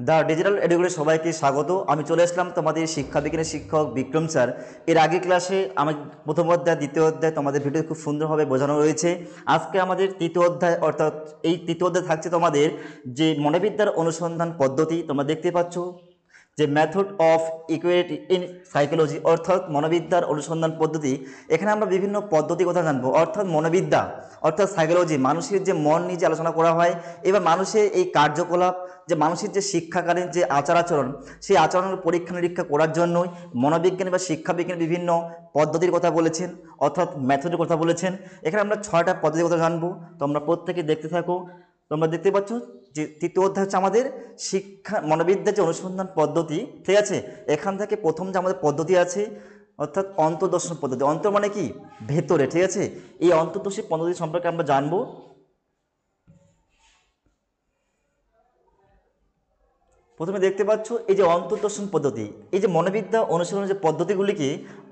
The digital এডুকেশনে সবাইকে স্বাগত। আমি চলে আসলাম তোমাদের শিক্ষা বিজ্ঞানের শিক্ষক বিক্রম স্যার। এর আগে ক্লাসে আমি প্রথম অধ্যায় দ্বিতীয় অধ্যায় তোমাদের ভিডিও খুব সুন্দরভাবে বোঝানো রয়েছে। আজকে আমাদের তৃতীয় অধ্যায়, অর্থাৎ এই তৃতীয় অধ্যায় থাকছে তোমাদের যে মনোবিদ্যার অনুসন্ধান পদ্ধতি। তোমরা দেখতে পাচ্ছ যে মেথড অফ ইকুয়েটি ইন সাইকোলজি, অর্থাৎ মনোবিদ্যার অনুসন্ধান পদ্ধতি। এখানে আমরা বিভিন্ন পদ্ধতির কথা জানবো, অর্থাৎ মনোবিদ্যা অর্থাৎ সাইকোলজি, মানুষের যে মন নিয়ে যে আলোচনা করা হয়। এবার মানুষের এই কার্যকলাপ, যে মানুষের যে শিক্ষাকালীন যে আচার আচরণ, সেই আচরণের পরীক্ষা নিরীক্ষা করার জন্যই মনোবিজ্ঞানী বা শিক্ষাবিজ্ঞানী বিভিন্ন পদ্ধতির কথা বলেছেন, অর্থাৎ মেথডের কথা বলেছেন। এখানে আমরা 6টা পদ্ধতির কথা জানবো, তোমরা প্রত্যেকে দেখতে থাকো। তোমরা দেখতে পাচ্ছ যে তৃতীয় অধ্যায় হচ্ছে আমাদের শিক্ষা মনোবিদ্যার যে অনুসন্ধান পদ্ধতি, ঠিক আছে। এখান থেকে প্রথম যে আমাদের পদ্ধতি আছে, অর্থাৎ অন্তর্দর্শন পদ্ধতি। অন্তর মানে কি? ভেতরে, ঠিক আছে। এই অন্তর্দর্শী পদ্ধতি সম্পর্কে আমরা জানবো। প্রথমে দেখতে পাচ্ছ এই যে অন্তর্দর্শন পদ্ধতি, এই যে মনোবিদ্যা অনুশীলনের যে পদ্ধতিগুলিকে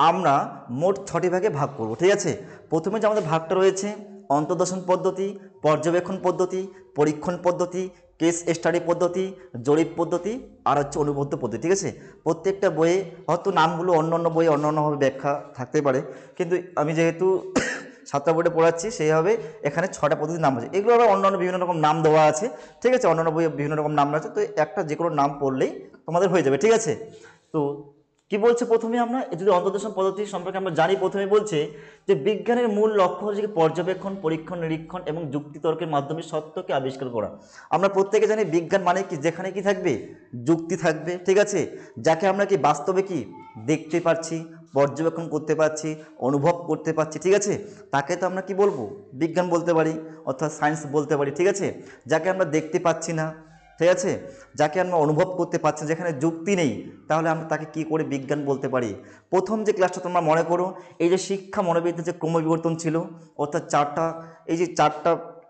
আমরা মোট 6টি ভাগে ভাগ করব, ঠিক আছে। প্রথমে যে আমাদের ভাগটা রয়েছে অন্তর্দর্শন পদ্ধতি, পর্যবেক্ষণ পদ্ধতি, পরীক্ষণ পদ্ধতি, কেস স্টাডি পদ্ধতি, জরিপ পদ্ধতি, আর হচ্ছে অনুবদ্ধ পদ্ধতি, ঠিক আছে। প্রত্যেকটা বইয়ে হয়তো নামগুলো অন্য অন্য বইয়ে অন্য অন্যভাবে ব্যাখ্যা থাকতে পারে, কিন্তু আমি যেহেতু 7টা বোর্ডে পড়াচ্ছি, সেইভাবে এখানে 6টা পদ্ধতির নাম আছে। এগুলো আবার অন্যান্য বিভিন্ন রকম নাম দেওয়া আছে, ঠিক আছে। অন্যান্য বইয়ে বিভিন্ন রকম নাম আছে, তো একটা যে কোনো নাম পড়লেই তোমাদের হয়ে যাবে, ঠিক আছে। তো কি বলছে প্রথমে আমরা যদি অন্তর্দর্শন পদ্ধতি সম্পর্কে আমরা জানি, প্রথমে বলছে যে বিজ্ঞানের মূল লক্ষ্য হচ্ছে কি পর্যবেক্ষণ, পরীক্ষণ, নিরীক্ষণ এবং যুক্তিতর্কের মাধ্যমে সত্যকে আবিষ্কার করা। আমরা প্রত্যেকে জানি বিজ্ঞান মানে কি, যেখানে কি থাকবে যুক্তি থাকবে, ঠিক আছে। যাকে আমরা কি বাস্তবে কি দেখতে পাচ্ছি, পর্যবেক্ষণ করতে পারছি, অনুভব করতে পারছি, ঠিক আছে। তাকে তো আমরা কি বলবো? বিজ্ঞান বলতে পারি, অর্থাৎ সায়েন্স বলতে পারি, ঠিক আছে। যাকে আমরা দেখতে পাচ্ছি না, ঠিক আছে, যাকে আমরা অনুভব করতে পারছি, যেখানে যুক্তি নেই, তাহলে আমরা তাকে কি করে বিজ্ঞান বলতে পারি? প্রথম যে ক্লাসটা তোমরা মনে করো, এই যে শিক্ষা মনোবিদ্যার যে ক্রমবিবর্তন ছিল, অর্থাৎ চারটা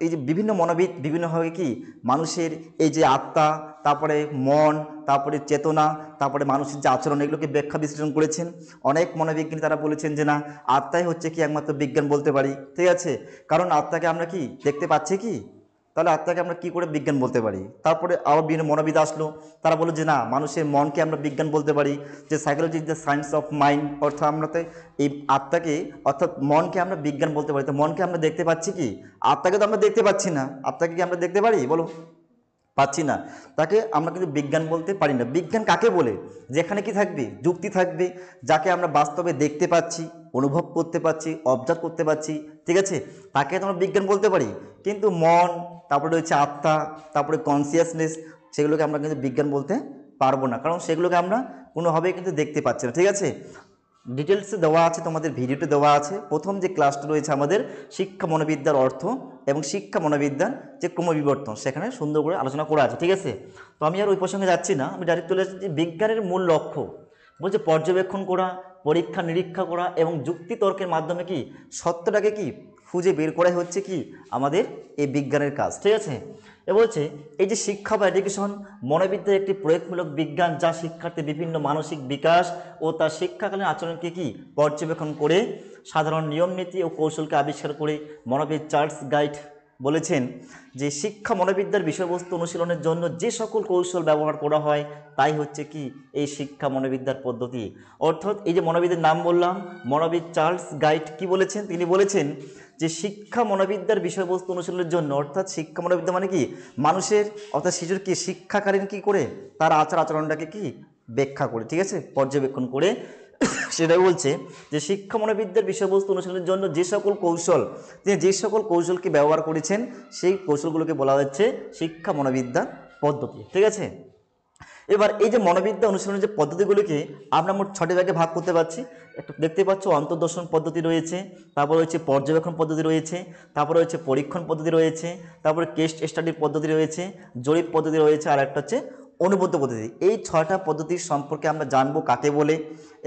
এই যে বিভিন্ন মনোবিদ বিভিন্নভাবে কি মানুষের এই যে আত্মা, তারপরে মন, তারপরে চেতনা, তারপরে মানুষের যে আচরণ, এগুলোকে ব্যাখ্যা বিশ্লেষণ করেছেন। অনেক মনোবিজ্ঞানী তারা বলেছেন যে না, আত্মাই হচ্ছে কি একমাত্র বিজ্ঞান বলতে পারি, ঠিক আছে। কারণ আত্মাকে আমরা কি দেখতে পাচ্ছি কি, তাহলে আত্মাকে আমরা কি করে বিজ্ঞান বলতে পারি? তারপরে আবার বিভিন্ন মনোবিদ আসলো, তারা বলে যে না, মানুষের মনকে আমরা বিজ্ঞান বলতে পারি, যে psychology is the science of mind, অর্থাৎ আমরা তো এই আত্মাকে অর্থাৎ মনকে আমরা বিজ্ঞান বলতে পারি। তো মনকে আমরা দেখতে পাচ্ছি কি? আত্মাকে তো আমরা দেখতে পাচ্ছি না, আত্মাকে কি আমরা দেখতে পারি বলো? পাচ্ছি না, তাকে আমরা কিন্তু বিজ্ঞান বলতে পারি না। বিজ্ঞান কাকে বলে? যেখানে কি থাকবে যুক্তি থাকবে, যাকে আমরা বাস্তবে দেখতে পাচ্ছি, অনুভব করতে পারছি, অবজার্ভ করতে পারছি, ঠিক আছে, তাকে তো আমরা বিজ্ঞান বলতে পারি। কিন্তু মন, তারপরে রয়েছে আত্মা, তারপরে কনসিয়াসনেস, সেগুলোকে আমরা কিন্তু বিজ্ঞান বলতে পারবো না, কারণ সেগুলোকে আমরা কোনোভাবেই কিন্তু দেখতে পাচ্ছি না, ঠিক আছে। ডিটেলসে দেওয়া আছে, তোমাদের ভিডিওতে দেওয়া আছে। প্রথম যে ক্লাসটা রয়েছে আমাদের শিক্ষা মনোবিদ্যার অর্থ এবং শিক্ষা মনোবিদ্যার যে ক্রমবিবর্তন, সেখানে সুন্দর করে আলোচনা করা আছে, ঠিক আছে। তো আমি আর ওই প্রসঙ্গে যাচ্ছি না, আমি ডাইরেক্ট চলে যাচ্ছি যে বিজ্ঞানের মূল লক্ষ্য বলছে পর্যবেক্ষণ করা, পরীক্ষা নিরীক্ষা করা এবং যুক্তি তর্কের মাধ্যমে কি সত্যটাকে কি খুঁজে বের করাই হচ্ছে কি আমাদের এই বিজ্ঞানের কাজ, ঠিক আছে। এ বলছে এই যে শিক্ষা বা এডুকেশন মনোবিদ্যার একটি প্রয়োগমূলক বিজ্ঞান, যা শিক্ষার্থী বিভিন্ন মানসিক বিকাশ ও তার শিক্ষাকালীন আচরণকে কি পর্যবেক্ষণ করে সাধারণ নিয়ম নীতি ও কৌশলকে আবিষ্কার করে। মনোবিদ চার্লস গাইড বলেছেন যে শিক্ষা মনোবিদ্যার বিষয়বস্তু অনুশীলনের জন্য যে সকল কৌশল ব্যবহার করা হয় তাই হচ্ছে কি এই শিক্ষা মনোবিদ্যার পদ্ধতি। অর্থাৎ এই যে মনোবিদের নাম বললাম, মনোবিদ চার্লস গাইড কি বলেছেন? তিনি বলেছেন যে শিক্ষা মনোবিদ্যার বিষয়বস্তু অনুশীলনের জন্য, অর্থাৎ শিক্ষা মনোবিদ্যা মানে কি মানুষের অর্থাৎ শিশুর কি শিক্ষাকালীন কি করে তার আচার আচরণটাকে কি ব্যাখ্যা করে, ঠিক আছে, পর্যবেক্ষণ করে। সেটাই বলছে যে শিক্ষা মনোবিদ্যার বিষয়বস্তু অনুশীলনের জন্য যে সকল কৌশল, তিনি যে সকল কৌশলকে ব্যবহার করেছেন সেই কৌশলগুলোকে বলা হচ্ছে শিক্ষা মনোবিদ্যা পদ্ধতি, ঠিক আছে। এবার এই যে মনোবিদ্যা অনুশীলনের যে পদ্ধতিগুলিকে আমরা মোট 6টি ভাগে ভাগ করতে পারছি। একটু দেখতে পাচ্ছ অন্তর্দর্শন পদ্ধতি রয়েছে, তারপর রয়েছে পর্যবেক্ষণ পদ্ধতি রয়েছে, তারপর রয়েছে পরীক্ষণ পদ্ধতি রয়েছে, তারপরে কেস স্টাডির পদ্ধতি রয়েছে, জরিপ পদ্ধতি রয়েছে, আর একটা হচ্ছে অনুবদ্ধ পদ্ধতি। এই 6টা পদ্ধতির সম্পর্কে আমরা জানবো কাকে বলে,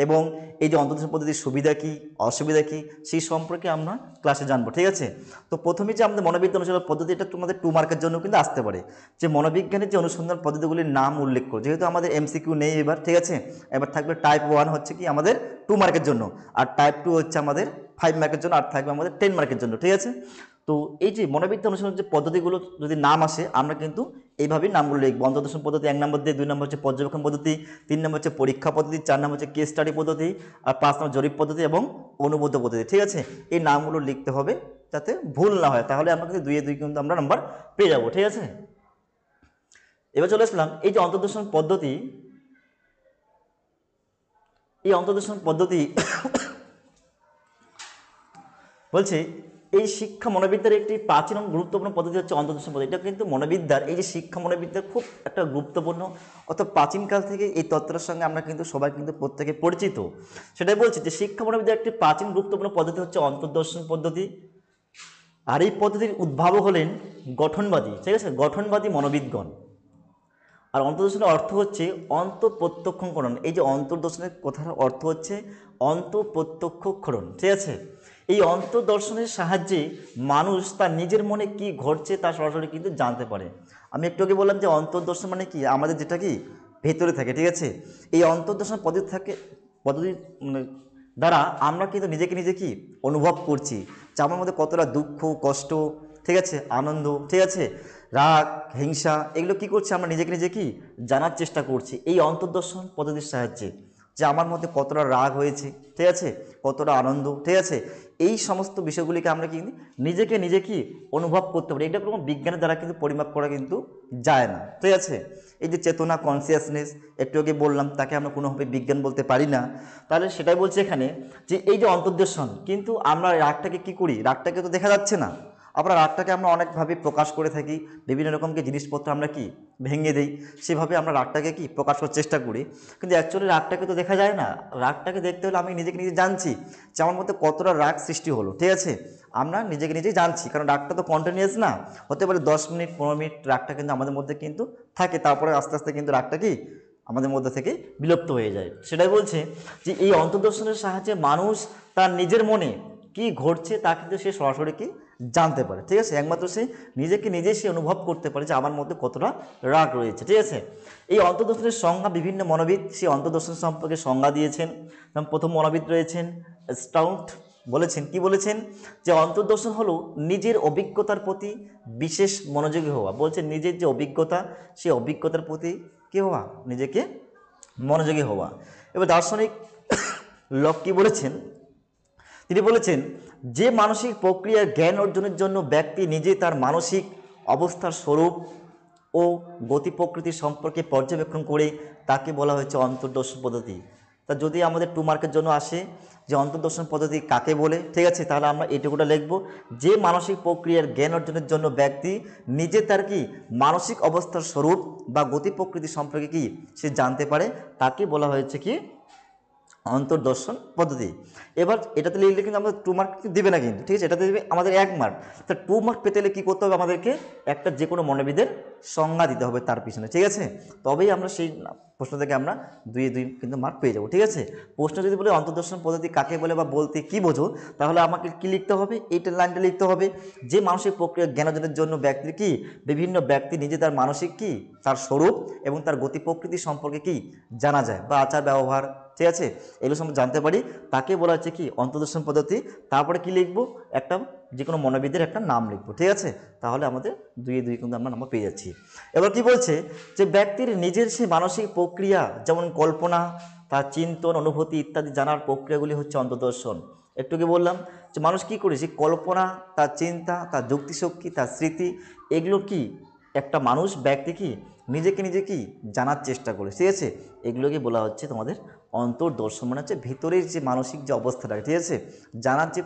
এবং এই যে অন্তর্দর্শন পদ্ধতির সুবিধা কী অসুবিধা কী সেই সম্পর্কে আমরা ক্লাসে জানবো, ঠিক আছে। তো প্রথমেই যে আমাদের মনোবিজ্ঞান অনুশীলন পদ্ধতি, এটা তোমাদের 2 মার্কের জন্য কিন্তু আসতে পারে, যে মনোবিজ্ঞানের যে অনুসন্ধান পদ্ধতিগুলির নাম উল্লেখ করো। যেহেতু আমাদের এমসিকিউ নেই এবার, ঠিক আছে, এবার থাকবে টাইপ 1 হচ্ছে কি আমাদের 2 মার্কের জন্য, আর টাইপ 2 হচ্ছে আমাদের 5 মার্কের জন্য, আর থাকবে আমাদের 10 মার্কের জন্য, ঠিক আছে। তো এই যে মনোবিদ্যা অনুশীলনের যে পদ্ধতিগুলো যদি নাম আসে আমরা কিন্তু এইভাবেই নামগুলো লিখবো। অন্তর্দর্শন পদ্ধতি 1 নম্বর দিয়ে, 2 নম্বর হচ্ছে পর্যবেক্ষণ পদ্ধতি, 3 নম্বর হচ্ছে পরীক্ষা পদ্ধতি, 4 নম্বর হচ্ছে কেস স্টাডি পদ্ধতি, আর 5 নম্বর জরিপ পদ্ধতি এবং অনুবদ্ধ পদ্ধতি। ঠিক আছে, এই নামগুলো লিখতে হবে যাতে ভুল না হয়, তাহলে আমরা কিন্তু 2-2 কিন্তু আমরা নাম্বার পেয়ে যাবো। ঠিক আছে, এবার চলে আসলাম এই যে অন্তর্দর্শন পদ্ধতি। এই অন্তর্দর্শন পদ্ধতি বলছে এই শিক্ষা মনোবিদ্যার একটি প্রাচীন এবং গুরুত্বপূর্ণ পদ্ধতি হচ্ছে অন্তর্দর্শন পদ্ধতি। এটা কিন্তু মনোবিদ্যার এই যে শিক্ষা মনোবিদ্যার খুব একটা গুরুত্বপূর্ণ, অর্থাৎ প্রাচীনকাল থেকে এই তত্ত্বের সঙ্গে আমরা কিন্তু সবাই কিন্তু প্রত্যেকে পরিচিত। সেটাই বলছি যে শিক্ষা মনোবিদ্যার একটি প্রাচীন গুরুত্বপূর্ণ পদ্ধতি হচ্ছে অন্তর্দর্শন পদ্ধতি। আর এই পদ্ধতির উদ্ভাবক হলেন গঠনবাদী, ঠিক আছে, গঠনবাদী মনোবিদগণ। আর অন্তর্দর্শনের অর্থ হচ্ছে অন্তঃপ্রত্যক্ষকরণ। এই যে অন্তর্দর্শনের কথার অর্থ হচ্ছে অন্তঃপ্রত্যক্ষকরণ। ঠিক আছে, এই অন্তর্দর্শনের সাহায্যে মানুষ তার নিজের মনে কি ঘটছে তা সরাসরি কিন্তু জানতে পারে। আমি একটু আগে বললাম যে অন্তর্দর্শন মানে কি, আমাদের যেটা কি ভেতরে থাকে। ঠিক আছে, এই অন্তর্দর্শন পদ্ধতি দ্বারা আমরা কিন্তু নিজেকে নিজে কি অনুভব করছি, যে আমার মধ্যে কতটা দুঃখ, কষ্ট, ঠিক আছে, আনন্দ, ঠিক আছে, রাগ, হিংসা, এগুলো কি করছে আমরা নিজেকে নিজে কি জানার চেষ্টা করছি এই অন্তর্দর্শন পদ্ধতির সাহায্যে, যে আমার মধ্যে কতটা রাগ হয়েছে, ঠিক আছে, কতটা আনন্দ, ঠিক আছে, এই সমস্ত বিষয়গুলিকে আমরা কি নিজেকে নিজে কি অনুভব করতে পারি। এটা কোনো বিজ্ঞানের দ্বারা কিন্তু পরিমাপ করা কিন্তু যায় না। ঠিক আছে, এই যে চেতনা, কনসিয়াসনেস একটু আগে বললাম, তাকে আমরা কোনোভাবে বিজ্ঞান বলতে পারি না। তাহলে সেটাই বলছে এখানে যে এই যে অন্তর্দর্শন, কিন্তু আমরা রাগটাকে কি করি, রাগটাকে তো দেখা যাচ্ছে না, আবার রাগটাকে আমরা অনেকভাবে প্রকাশ করে থাকি, বিভিন্ন রকমকে জিনিসপত্র আমরা কি ভেঙে দিই, সেভাবে আমরা রাগটাকে কি প্রকাশ করার চেষ্টা করি। কিন্তু অ্যাকচুয়ালি রাগটাকে তো দেখা যায় না। রাগটাকে দেখতে হলে আমি নিজেকে নিজে জানছি যে আমার মধ্যে কতটা রাগ সৃষ্টি হলো। ঠিক আছে, আমরা নিজেকে নিজেই জানছি, কারণ রাগটা তো কন্টিনিউয়াস না, হতে পারে 10 মিনিট 15 মিনিট রাগটা কিন্তু আমাদের মধ্যে কিন্তু থাকে, তারপরে আস্তে আস্তে কিন্তু রাগটা কি আমাদের মধ্যে থেকে বিলুপ্ত হয়ে যায়। সেটাই বলছে যে এই অন্তর্দর্শনের সাহায্যে মানুষ তার নিজের মনে কি ঘটছে তা কিন্তু সে সরাসরি কি জানতে পারে। ঠিক আছে, একমাত্র সে নিজেকে নিজেই সে অনুভব করতে পারে যে আমার মধ্যে কতটা রাগ রয়েছে। ঠিক আছে, এই অন্তর্দর্শনের সংজ্ঞা বিভিন্ন মনোবিদ সেই অন্তর্দর্শন সম্পর্কে সংজ্ঞা দিয়েছেন। যেমন প্রথম মনোবিদ রয়েছেন স্টাউট, বলেছেন কি বলেছেন যে অন্তর্দর্শন হলো নিজের অভিজ্ঞতার প্রতি বিশেষ মনোযোগী হওয়া। বলছে নিজের যে অভিজ্ঞতা, সেই অভিজ্ঞতার প্রতি কি হওয়া, নিজেকে মনোযোগী হওয়া। এবার দার্শনিক লক কি বলেছেন, তিনি বলেছেন যে মানসিক প্রক্রিয়ার জ্ঞান অর্জনের জন্য ব্যক্তি নিজে তার মানসিক অবস্থার স্বরূপ ও গতি প্রকৃতি সম্পর্কে পর্যবেক্ষণ করে তাকে বলা হয়েছে অন্তর্দর্শন পদ্ধতি। তা যদি আমাদের 2 মার্কের জন্য আসে যে অন্তর্দর্শন পদ্ধতি কাকে বলে, ঠিক আছে, তাহলে আমরা এটুকুটা লিখব যে মানসিক প্রক্রিয়ার জ্ঞান অর্জনের জন্য ব্যক্তি নিজে তার কি মানসিক অবস্থার স্বরূপ বা গতি প্রকৃতি সম্পর্কে কি সে জানতে পারে, তাকে বলা হয়েছে কি অন্তর্দর্শন পদ্ধতি। এবার এটাতে লিখলে কিন্তু আমাদের 2 মার্ক দেবে না কিন্তু, ঠিক আছে, এটাতে দেবে আমাদের 1 মার্ক। তা 2 মার্ক পেতে হলে কী করতে হবে, আমাদেরকে একটা যে কোনো মনোবিদের সংজ্ঞা দিতে হবে তার পিছনে। ঠিক আছে, তবেই আমরা সেই প্রশ্ন থেকে আমরা 2-2 কিন্তু মার্ক পেয়ে যাবো। ঠিক আছে, প্রশ্ন যদি বলে অন্তর্দর্শন পদ্ধতি কাকে বলে বা বলতে কি বোঝো, তাহলে আমাকে কি লিখতে হবে, এইটা লাইনটা লিখতে হবে যে মানসিক প্রক্রিয়া জ্ঞান অর্জনের জন্য ব্যক্তির কি বিভিন্ন ব্যক্তি নিজে তার মানসিক কি তার স্বরূপ এবং তার গতি প্রকৃতি সম্পর্কে কি জানা যায় বা আচার ব্যবহার, ঠিক আছে, এগুলো সম্বন্ধে জানতে পারি, তাকে বলা হচ্ছে কি অন্তর্দর্শন পদ্ধতি। তারপরে কি লিখবো, একটা যে কোনো মনোবিদের একটা নাম লিখবো। ঠিক আছে, তাহলে আমাদের 2-2 কিন্তু আমরা নাম্বার পেয়ে যাচ্ছি। এবার কি বলছে যে ব্যক্তির নিজের সেই মানসিক প্রক্রিয়া, যেমন কল্পনা, তার চিন্তন, অনুভূতি ইত্যাদি জানার প্রক্রিয়াগুলি হচ্ছে অন্তর্দর্শন। একটু কি বললাম যে মানুষ কি করে সেই কল্পনা, তার চিন্তা, তার যুক্তিশক্তি, তার স্মৃতি, এগুলো কি একটা মানুষ ব্যক্তি কি নিজেকে নিজে কি জানার চেষ্টা করে। ঠিক আছে, এগুলোকে বলা হচ্ছে তোমাদের অন্তর্দর্শন, মানে হচ্ছে ভিতরের যে মানসিক যে অবস্থাটা, ঠিক আছে, জানার যে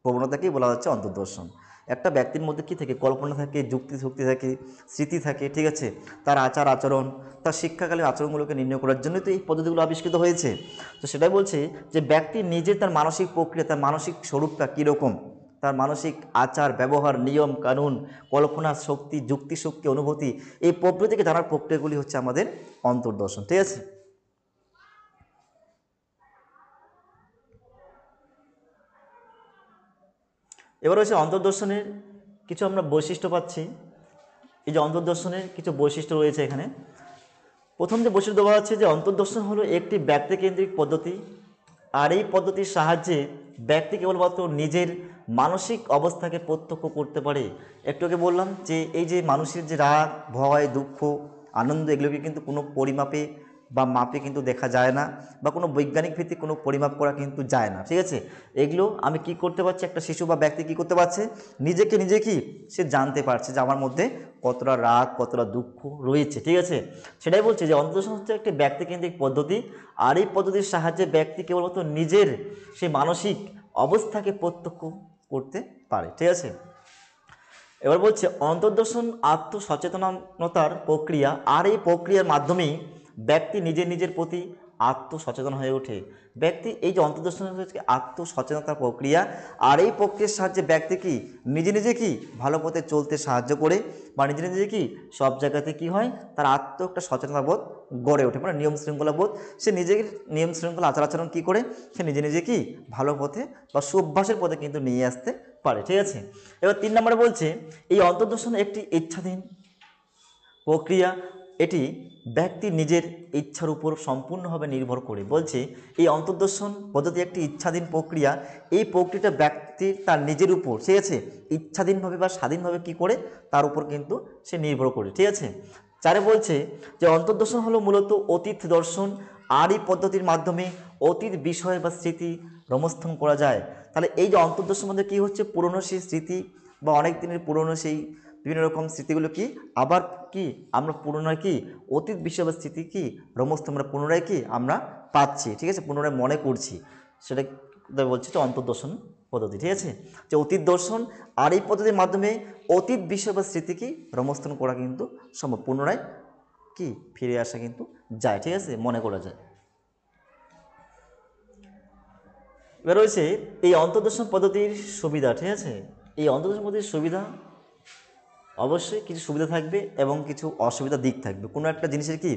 প্রবণতাকেই বলা হচ্ছে অন্তর্দর্শন। একটা ব্যক্তির মধ্যে কি থাকে, কল্পনা থাকে, যুক্তি শক্তি থাকে, স্মৃতি থাকে, ঠিক আছে, তার আচার আচরণ, তার শিক্ষাকালীন আচরণগুলোকে নির্ণয় করার জন্যই তো এই পদ্ধতিগুলো আবিষ্কৃত হয়েছে। তো সেটাই বলছে যে ব্যক্তি নিজে তার মানসিক প্রক্রিয়া, তার মানসিক স্বরূপটা কীরকম, তার মানসিক আচার ব্যবহার, নিয়ম কানুন, কল্পনা শক্তি, যুক্তি শক্তি, অনুভূতি, এই প্রভৃতিকে জানার প্রক্রিয়াগুলি হচ্ছে আমাদের অন্তর্দর্শন। ঠিক আছে, এবার হচ্ছে অন্তর্দর্শনের কিছু আমরা বৈশিষ্ট্য পাচ্ছি। এই যে অন্তর্দর্শনের কিছু বৈশিষ্ট্য রয়েছে এখানে। প্রথম যে বৈশিষ্ট্য দেওয়া হচ্ছে যে অন্তর্দর্শন হলো একটি ব্যক্তিকেন্দ্রিক পদ্ধতি। আর এই পদ্ধতির সাহায্যে ব্যক্তি কেবলমাত্র নিজের মানসিক অবস্থাকে প্রত্যক্ষ করতে পারে। একটু আগে বললাম যে এই যে মানুষের যে রাগ, ভয়, দুঃখ, আনন্দ, এগুলোকে কিন্তু কোনো পরিমাপে বা মাপে কিন্তু দেখা যায় না, বা কোনো বৈজ্ঞানিক ভিত্তিক কোনো পরিমাপ করা কিন্তু যায় না। ঠিক আছে, এগুলো আমি কি করতে পারছি, একটা শিশু বা ব্যক্তি কি করতে পারছে, নিজেকে নিজে কি সে জানতে পারছে যে আমার মধ্যে কতটা রাগ, কতটা দুঃখ রয়েছে। ঠিক আছে, সেটাই বলছে যে অন্তর্দর্শন হচ্ছে একটি ব্যক্তিকেন্দ্রিক পদ্ধতি, আর এই পদ্ধতির সাহায্যে ব্যক্তি কেবলমাত্র নিজের সেই মানসিক অবস্থাকে প্রত্যক্ষ করতে পারে। ঠিক আছে, এবার বলছে অন্তর্দর্শন আত্মসচেতনতার প্রক্রিয়া, আর এই প্রক্রিয়ার মাধ্যমেই ব্যক্তি নিজের নিজের প্রতি আত্মসচেতন হয়ে ওঠে। ব্যক্তি এই যে অন্তর্দর্শন হচ্ছে আত্মসচেতনতার প্রক্রিয়া, আর এই প্রক্রিয়ার সাহায্যে ব্যক্তি কি নিজে নিজে কি ভালো পথে চলতে সাহায্য করে, বা নিজে নিজে কি সব জায়গাতে কি হয় তার একটা সচেতনতা বোধ গড়ে ওঠে, মানে নিয়ম শৃঙ্খলা বোধ। সে নিজের নিয়ম শৃঙ্খলা আচার আচরণ কী করে, সে নিজে নিজে কি ভালো পথে বা সুঅভ্যাসের পথে কিন্তু নিয়ে আসতে পারে। ঠিক আছে, এবার 3 নম্বরে বলছে এই অন্তর্দর্শন একটি ইচ্ছাধীন প্রক্রিয়া, এটি ব্যক্তি নিজের ইচ্ছার উপর সম্পূর্ণভাবে নির্ভর করে। বলছে এই অন্তর্দর্শন পদ্ধতি একটি ইচ্ছাধীন প্রক্রিয়া, এই প্রক্রিয়াটা ব্যক্তির তার নিজের উপর, ঠিক আছে, ইচ্ছাধীনভাবে বা স্বাধীনভাবে কি করে তার উপর কিন্তু সে নির্ভর করে। ঠিক আছে, 4 বলছে যে অন্তর্দর্শন হলো মূলত অতীত দর্শন, আর এই পদ্ধতির মাধ্যমে অতীত বিষয় বা স্মৃতি রোমন্থন করা যায়। তাহলে এই যে অন্তর্দর্শন মধ্যে কী হচ্ছে, পুরনো সেই স্মৃতি বা অনেক দিনের পুরনো সেই বিভিন্ন রকম স্মৃতিগুলো কি আবার কি আমরা পুনরায় কি অতীত বিষয় বা স্মৃতি কি রোমন্থন আমরা পুনরায় কি আমরা পাচ্ছি। ঠিক আছে, পুনরায় মনে করছি, সেটা বলছি তো অন্তর্দর্শন পদ্ধতি। ঠিক আছে, যে অতীত দর্শন, আর এই পদ্ধতির মাধ্যমে অতীত বিষয় বা স্মৃতি কি রোমন্থন করা কিন্তু সম্ভব, পুনরায় কি ফিরে আসা কিন্তু যায়। ঠিক আছে, মনে করা যায়। এবার রয়েছে এই অন্তর্দর্শন পদ্ধতির সুবিধা। ঠিক আছে, এই অন্তর্দর্শন পদ্ধতির সুবিধা অবশ্যই কিছু সুবিধা থাকবে এবং কিছু অসুবিধা দিক থাকবে। কোনো একটা জিনিসের কি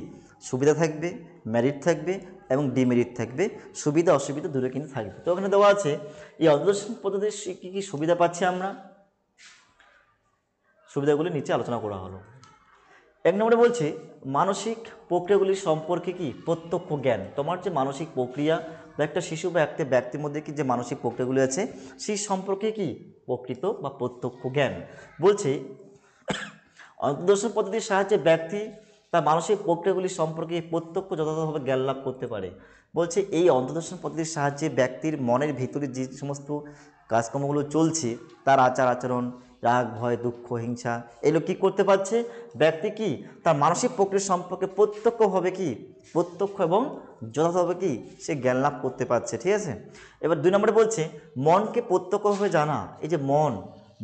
সুবিধা থাকবে, মেরিট থাকবে এবং ডিমেরিট থাকবে, সুবিধা অসুবিধা দুটো কিন্তু থাকবে। তো ওখানে দেওয়া আছে এই অন্তর্দর্শন পদ্ধতির কী কী সুবিধা পাচ্ছি আমরা, সুবিধাগুলি নিচে আলোচনা করা হলো। 1 নম্বরে বলছে মানসিক প্রক্রিয়াগুলি সম্পর্কে কি প্রত্যক্ষ জ্ঞান। তোমার যে মানসিক প্রক্রিয়া বা একটা শিশু বা একটা ব্যক্তির মধ্যে কি যে মানসিক প্রক্রিয়াগুলি আছে সেই সম্পর্কে কি প্রকৃত বা প্রত্যক্ষ জ্ঞান। বলছে অন্তর্দর্শন পদ্ধতির সাহায্যে ব্যক্তি তার মানসিক প্রক্রিয়াগুলি সম্পর্কে প্রত্যক্ষ যথাযথভাবে জ্ঞান লাভ করতে পারে। বলছে এই অন্তর্দর্শন পদ্ধতির সাহায্যে ব্যক্তির মনের ভিতরে যে সমস্ত কাজকর্মগুলো চলছে, তার আচার আচরণ, রাগ, ভয়, দুঃখ, হিংসা, এগুলো কী করতে পারছে, ব্যক্তি কি তার মানসিক প্রক্রিয়া সম্পর্কে প্রত্যক্ষভাবে কি প্রত্যক্ষ এবং যথাযথভাবে কি সে জ্ঞান লাভ করতে পারছে। ঠিক আছে, এবার 2 নম্বরে বলছে মনকে প্রত্যক্ষভাবে জানা। এই যে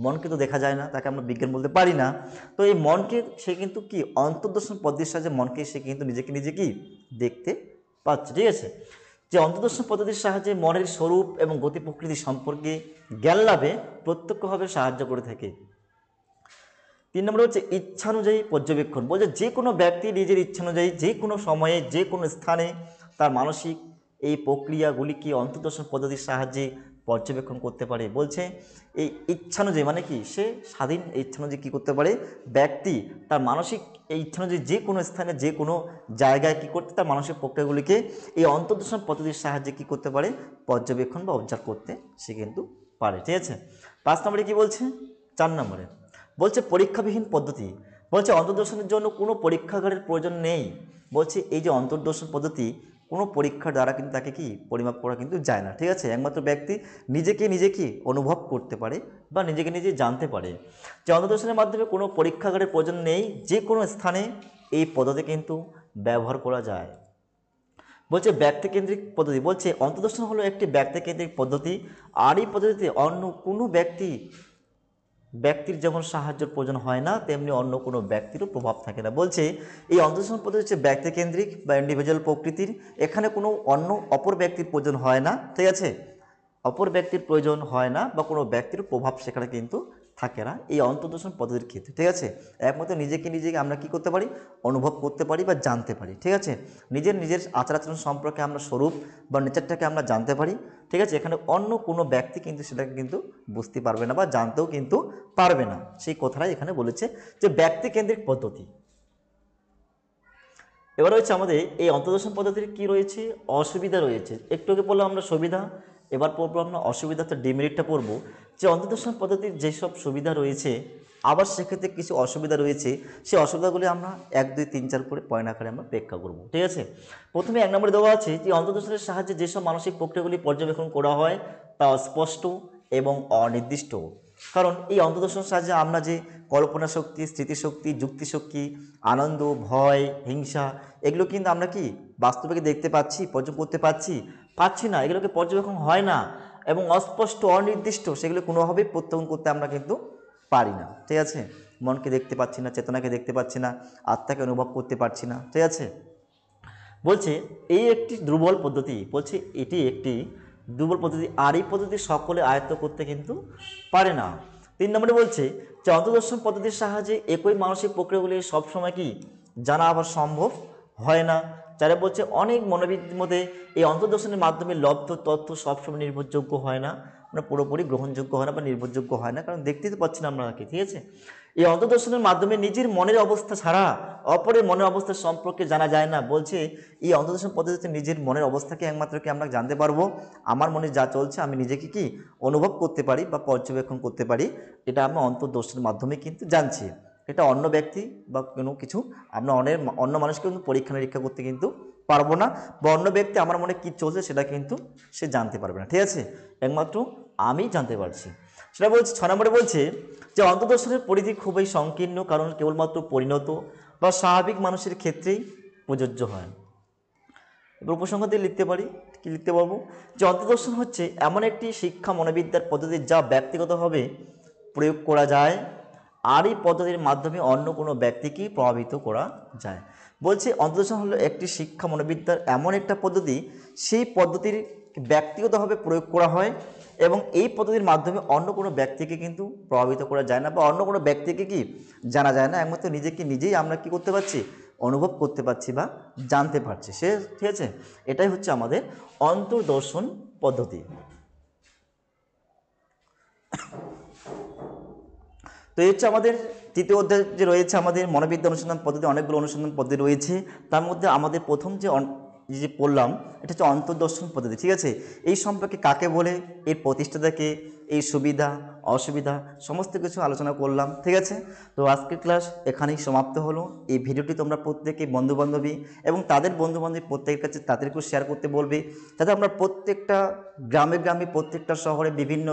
মনকে তো দেখা যায় না, তাকে আমরা বিজ্ঞান বলতে পারি না, তো এই মনকে সে কিন্তু কি অন্তর্দর্শন পদ্ধতির সাহায্যে মনকে সে কিন্তু নিজেকে নিজে কি দেখতে পাচ্ছে। ঠিক আছে, যে অন্তর্দর্শন পদ্ধতির সাহায্যে মনের স্বরূপ এবং গতি প্রকৃতি সম্পর্কে জ্ঞান লাভে প্রত্যক্ষভাবে সাহায্য করে থাকে। 3 নম্বর হচ্ছে ইচ্ছানুযায়ী পর্যবেক্ষণ। বলছে যে কোনো ব্যক্তি নিজের ইচ্ছানুযায়ী যে কোনো সময়ে যে কোনো স্থানে তার মানসিক এই প্রক্রিয়াগুলিকে অন্তর্দর্শন পদ্ধতির সাহায্যে পর্যবেক্ষণ করতে পারে। বলছে এই ইচ্ছানুযায়ী মানে কি সে স্বাধীন ইচ্ছানুযায়ী কী করতে পারে, ব্যক্তি তার মানসিক এই ইচ্ছানুযায়ী যে কোনো স্থানে যে কোনো জায়গায় কী করতে তার মানসিক প্রক্রিয়াগুলিকে এই অন্তর্দর্শন পদ্ধতির সাহায্যে কী করতে পারে, পর্যবেক্ষণ বা অবজার্ভ করতে সে কিন্তু পারে। ঠিক আছে, 5 নম্বরে কী বলছে, 4 নম্বরে বলছে পরীক্ষাবিহীন পদ্ধতি। বলছে অন্তর্দর্শনের জন্য কোনো পরীক্ষাগারের প্রয়োজন নেই। বলছে এই যে অন্তর্দর্শন পদ্ধতি কোনো পরীক্ষার দ্বারা কিন্তু তাকে কি পরিমাপ করা কিন্তু যায় না। ঠিক আছে, একমাত্র ব্যক্তি নিজেকে নিজে কি অনুভব করতে পারে বা নিজেকে নিজে জানতে পারে। যে অন্তর্দর্শনের মাধ্যমে কোনো পরীক্ষাগারের প্রয়োজন নেই, যে কোনো স্থানে এই পদ্ধতি কিন্তু ব্যবহার করা যায়। বলছে ব্যক্তিকেন্দ্রিক পদ্ধতি। বলছে অন্তর্দর্শন হলো একটি ব্যক্তিকেন্দ্রিক পদ্ধতি, আর এই পদ্ধতিতে অন্য কোনো ব্যক্তির যেমন সাহায্যের প্রয়োজন হয় না, তেমনি অন্য কোনো ব্যক্তিরও প্রভাব থাকে না। বলছে এই অন্তর্দর্শন পদ্ধতি হচ্ছে ব্যক্তিকেন্দ্রিক বা ইন্ডিভিজুয়াল প্রকৃতির, এখানে কোনো অপর ব্যক্তির প্রয়োজন হয় না। ঠিক আছে, অপর ব্যক্তির প্রয়োজন হয় না বা কোনো ব্যক্তির প্রভাব সেখানে কিন্তু থাকে না এই অন্তর্দর্শন পদ্ধতির ক্ষেত্রে। ঠিক আছে, একমাত্র নিজেকে আমরা কি করতে পারি, অনুভব করতে পারি বা জানতে পারি। ঠিক আছে, নিজের আচার আচরণ সম্পর্কে আমরা স্বরূপ বা নেচারটাকে আমরা জানতে পারি। ঠিক আছে, এখানে অন্য কোনো ব্যক্তি কিন্তু সেটাকে কিন্তু বুঝতে পারবে না বা জানতেও কিন্তু পারবে না, সেই কথাটাই এখানে বলেছে যে ব্যক্তিকেন্দ্রিক পদ্ধতি। এবার হচ্ছে আমাদের এই অন্তর্দর্শন পদ্ধতির কি রয়েছে, অসুবিধা রয়েছে। একটু আগে পড়লাম আমরা সুবিধা, এবার পড়বো আমরা অসুবিধা, তো ডিমেরিটটা পড়বো। যে অন্তর্দর্শন পদ্ধতির যেসব সুবিধা রয়েছে, আবার সেক্ষেত্রে কিছু অসুবিধা রয়েছে, সেই অসুবিধাগুলি আমরা 1 2 3 4 করে পয়েন্ট আকারে আমরা ব্যাখ্যা করব, ঠিক আছে। প্রথমে 1 নম্বরে দেওয়া আছে যে অন্তর্দর্শনের সাহায্যে যেসব মানসিক প্রক্রিয়াগুলি পর্যবেক্ষণ করা হয় তা অস্পষ্ট এবং অনির্দিষ্ট। কারণ এই অন্তর্দর্শনের সাহায্যে আমরা যে কল্পনা শক্তি, স্মৃতিশক্তি, যুক্তিশক্তি, আনন্দ, ভয়, হিংসা, এগুলো কিন্তু আমরা কি বাস্তবে কি দেখতে পাচ্ছি, পর্যবেক্ষণ করতে পাচ্ছি না, এগুলোকে পর্যবেক্ষণ হয় না, এবং অস্পষ্ট, অনির্দিষ্ট, সেগুলো কোনোভাবেই প্রত্যয়ন করতে আমরা কিন্তু পারি না, ঠিক আছে। মনকে দেখতে পাচ্ছি না, চেতনাকে দেখতে পাচ্ছি না, আত্মাকে অনুভব করতে পারছি না, ঠিক আছে। বলছে এই একটি দুর্বল পদ্ধতি, বলছে এটি একটি দুর্বল পদ্ধতি, আর এই পদ্ধতি সকলে আয়ত্ত করতে কিন্তু পারে না। 3 নম্বরে বলছে যে অন্তর্দর্শন পদ্ধতির সাহায্যে একই মানসিক প্রক্রিয়াগুলি সবসময় কি জানা আবার সম্ভব হয় না। 4 বলছে অনেক মনোবিদের মধ্যে এই অন্তর্দর্শনের মাধ্যমে লব্ধ তথ্য সবসময় নির্ভরযোগ্য হয় না, মানে পুরোপুরি গ্রহণযোগ্য হয় না বা নির্ভরযোগ্য হয় না, কারণ দেখতেই তো পাচ্ছি না আমরা, কি ঠিক আছে। এই অন্তর্দর্শনের মাধ্যমে নিজের মনের অবস্থা ছাড়া অপরের মনের অবস্থা সম্পর্কে জানা যায় না। বলছে এই অন্তর্দর্শন পদ্ধতিতে নিজের মনের অবস্থাকে একমাত্র কি আমরা জানতে পারবো, আমার মনে যা চলছে আমি নিজেকে কি অনুভব করতে পারি বা পর্যবেক্ষণ করতে পারি, এটা আমরা অন্তর্দর্শনের মাধ্যমে কিন্তু জানছি। এটা অন্য ব্যক্তি বা কোনো কিছু আমরা অন্য মানুষকে কিন্তু পরীক্ষা নিরীক্ষা করতে কিন্তু পারবো না, বা অন্য ব্যক্তি আমার মনে কী চলছে সেটা কিন্তু সে জানতে পারবে না, ঠিক আছে। একমাত্র আমি জানতে পারছি, সেটা বলছে। 6 নম্বরে বলছে যে অন্তর্দর্শনের পরিধি খুবই সংকীর্ণ, কারণ কেবলমাত্র পরিণত বা স্বাভাবিক মানুষের ক্ষেত্রেই প্রযোজ্য হয়। এবার উপসংহার দিয়ে লিখতে পারি, কি লিখতে পারবো, যে অন্তর্দর্শন হচ্ছে এমন একটি শিক্ষা মনোবিদ্যার পদ্ধতি যা ব্যক্তিগতভাবে প্রয়োগ করা যায়, আর এই পদ্ধতির মাধ্যমে অন্য কোনো ব্যক্তিকে প্রভাবিত করা যায়। বলছে অন্তর্দর্শন হলো একটি শিক্ষা মনোবিদ্যার এমন একটা পদ্ধতি, সেই পদ্ধতির ব্যক্তিগতভাবে প্রয়োগ করা হয় এবং এই পদ্ধতির মাধ্যমে অন্য কোনো ব্যক্তিকে কিন্তু প্রভাবিত করা যায় না, বা অন্য কোনো ব্যক্তিকে কি জানা যায় না, একমাত্র নিজেকে নিজেই আমরা কি করতে পারছি, অনুভব করতে পারছি বা জানতে পারছি, সে, ঠিক আছে। এটাই হচ্ছে আমাদের অন্তর্দর্শন পদ্ধতি। তো এই হচ্ছে আমাদের তৃতীয় অধ্যায় যে রয়েছে আমাদের মনোবিদ্যা অনুসন্ধান পদ্ধতি, অনেকগুলো অনুসন্ধান পদ্ধতি রয়েছে, তার মধ্যে আমাদের প্রথম যে পড়লাম এটা হচ্ছে অন্তর্দর্শন পদ্ধতি, ঠিক আছে। এই সম্পর্কে কাকে বলে, এর প্রতিষ্ঠাতাকে, এই সুবিধা অসুবিধা সমস্ত কিছু আলোচনা করলাম, ঠিক আছে। তো আজকের ক্লাস এখানেই সমাপ্ত হলো। এই ভিডিওটি তোমরা প্রত্যেকে বন্ধুবান্ধবী এবং তাদের বন্ধুবান্ধবী প্রত্যেকের কাছে তাদেরকেও শেয়ার করতে বলবে, যাতে আমরা প্রত্যেকটা গ্রামে গ্রামে, প্রত্যেকটা শহরে, বিভিন্ন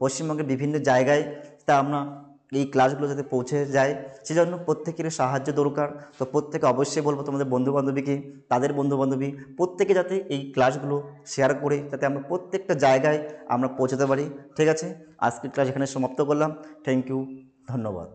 পশ্চিমবঙ্গের বিভিন্ন জায়গায় তা আমরা এই ক্লাসগুলো যাতে পৌঁছে যায়, সেজন্য প্রত্যেকের সাহায্য দরকার। তো প্রত্যেকে অবশ্যই বলবো তোমাদের বন্ধুবান্ধবীকে, তাদের বন্ধুবান্ধবী, প্রত্যেকে যাতে এই ক্লাসগুলো শেয়ার করে, যাতে আমরা প্রত্যেকটা জায়গায় আমরা পৌঁছাতে পারি, ঠিক আছে। আজকের ক্লাস এখানে সমাপ্ত করলাম। থ্যাংক ইউ, ধন্যবাদ।